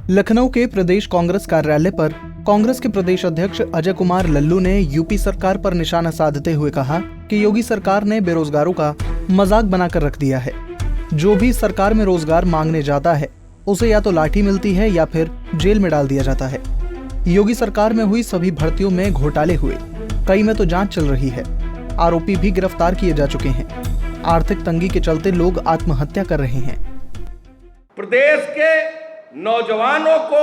लखनऊ के प्रदेश कांग्रेस कार्यालय पर कांग्रेस के प्रदेश अध्यक्ष अजय कुमार लल्लू ने यूपी सरकार पर निशाना साधते हुए कहा कि योगी सरकार ने बेरोजगारों का मजाक बनाकर रख दिया है। जो भी सरकार में रोजगार मांगने जाता है उसे या तो लाठी मिलती है या फिर जेल में डाल दिया जाता है। योगी सरकार में हुई सभी भर्तियों में घोटाले हुए, कई में तो जांच चल रही है। आरोपी भी गिरफ्तार किए जा चुके हैं। आर्थिक तंगी के चलते लोग आत्महत्या कर रहे हैं। प्रदेश के नौजवानों को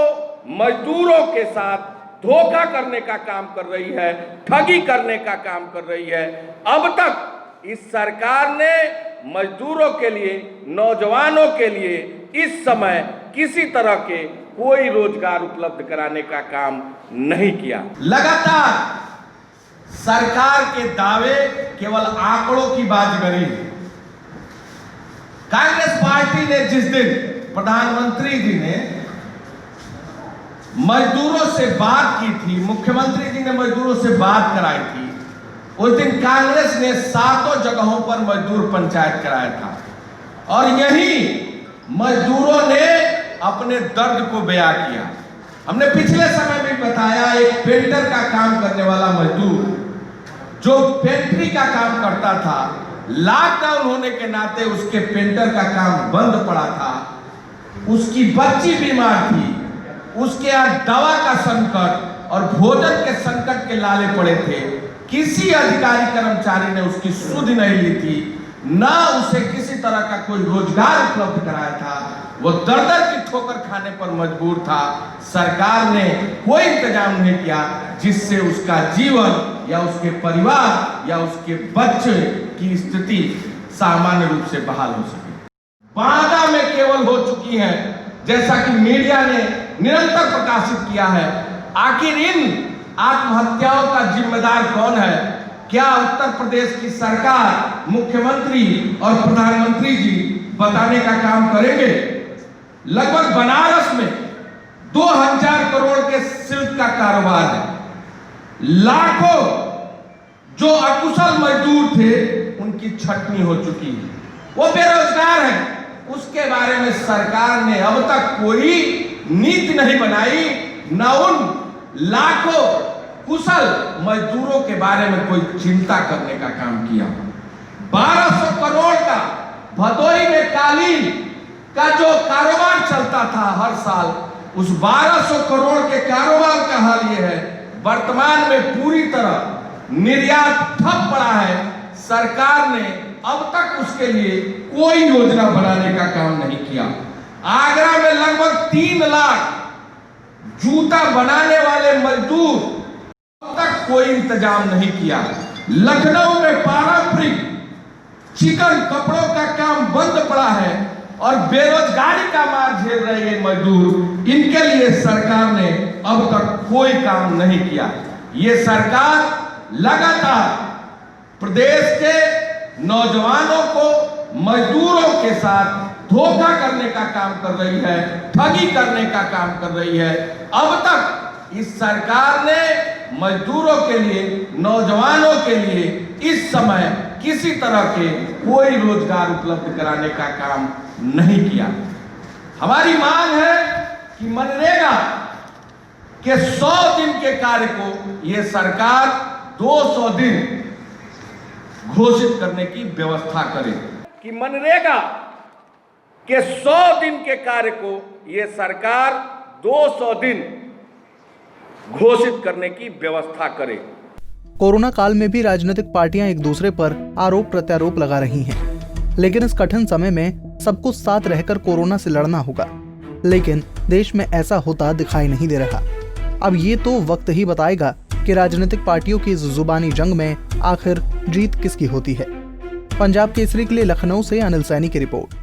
मजदूरों के साथ धोखा करने का काम कर रही है, ठगी करने का काम कर रही है। अब तक इस सरकार ने मजदूरों के लिए, नौजवानों के लिए इस समय किसी तरह के कोई रोजगार उपलब्ध कराने का काम नहीं किया। लगातार सरकार के दावे केवल आंकड़ों की बाजीगरी। कांग्रेस पार्टी ने जिस दिन प्रधानमंत्री जी ने मजदूरों से बात की थी, मुख्यमंत्री जी ने मजदूरों से बात कराई थी, उस दिन कांग्रेस ने 7 जगहों पर मजदूर पंचायत कराया था और यही मजदूरों ने अपने दर्द को बयां किया। हमने पिछले समय में बताया, एक पेंटर का काम करने वाला मजदूर जो पेंट्री का काम करता था, लॉकडाउन होने के नाते उसके पेंटर का काम बंद पड़ा था। उसकी बच्ची बीमार थी, उसके यहाँ दवा का संकट और भोजन के संकट के लाले पड़े थे। किसी अधिकारी कर्मचारी ने उसकी सुध नहीं ली थी, ना उसे किसी तरह का कोई रोजगार उपलब्ध कराया था। वो दर-दर की ठोकर खाने पर मजबूर था। सरकार ने कोई इंतजाम नहीं किया जिससे उसका जीवन या उसके परिवार या उसके बच्चे की स्थिति सामान्य रूप से बहाल हो सके। बाधा में केवल हो चुकी है, जैसा कि मीडिया ने निरंतर प्रकाशित किया है। आखिर इन आत्महत्याओं का जिम्मेदार कौन है? क्या उत्तर प्रदेश की सरकार, मुख्यमंत्री और प्रधानमंत्री जी बताने का काम करेंगे? लगभग बनारस में 2000 करोड़ के सिल्क का कारोबार है। लाखों जो अकुशल मजदूर थे उनकी छटनी हो चुकी है, वो बेरोजगार हैं। उसके बारे में सरकार ने अब तक कोई नीति नहीं बनाई, न उन लाखों कुशल मजदूरों के बारे में कोई चिंता करने का काम किया। 1200 करोड़ का भदोही में कालीन का जो कारोबार चलता था हर साल, उस 1200 करोड़ के कारोबार का हाल यह है, वर्तमान में पूरी तरह निर्यात ठप पड़ा है। सरकार ने अब तक उसके लिए कोई योजना बनाने का काम नहीं किया। आगरा में लगभग 3 लाख जूता बनाने वाले मजदूर, अब तक कोई इंतजाम नहीं किया। लखनऊ में पारंपरिक चिकन कपड़ों का काम बंद पड़ा है और बेरोजगारी का मार झेल रहे हैं मजदूर। इनके लिए सरकार ने अब तक कोई काम नहीं किया। ये सरकार लगातार प्रदेश के नौजवानों को मजदूरों के साथ धोखा करने का काम कर रही है, ठगी करने का काम कर रही है। अब तक इस सरकार ने मजदूरों के लिए, नौजवानों के लिए इस समय किसी तरह के कोई रोजगार उपलब्ध कराने का काम नहीं किया। हमारी मांग है कि मनरेगा के 100 दिन के कार्य को यह सरकार 200 दिन घोषित करने की व्यवस्था करे। कि मनरेगा के 100 दिन के कार्य को यह सरकार 200 दिन घोषित करने की व्यवस्था करे। कोरोना काल में भी राजनीतिक पार्टियां एक दूसरे पर आरोप प्रत्यारोप लगा रही हैं, लेकिन इस कठिन समय में सबको साथ रहकर कोरोना से लड़ना होगा। लेकिन देश में ऐसा होता दिखाई नहीं दे रहा। अब ये तो वक्त ही बताएगा कि राजनीतिक पार्टियों की इस जुबानी जंग में आखिर जीत किसकी होती है। पंजाब केसरी के लिए लखनऊ से अनिल सैनी की रिपोर्ट।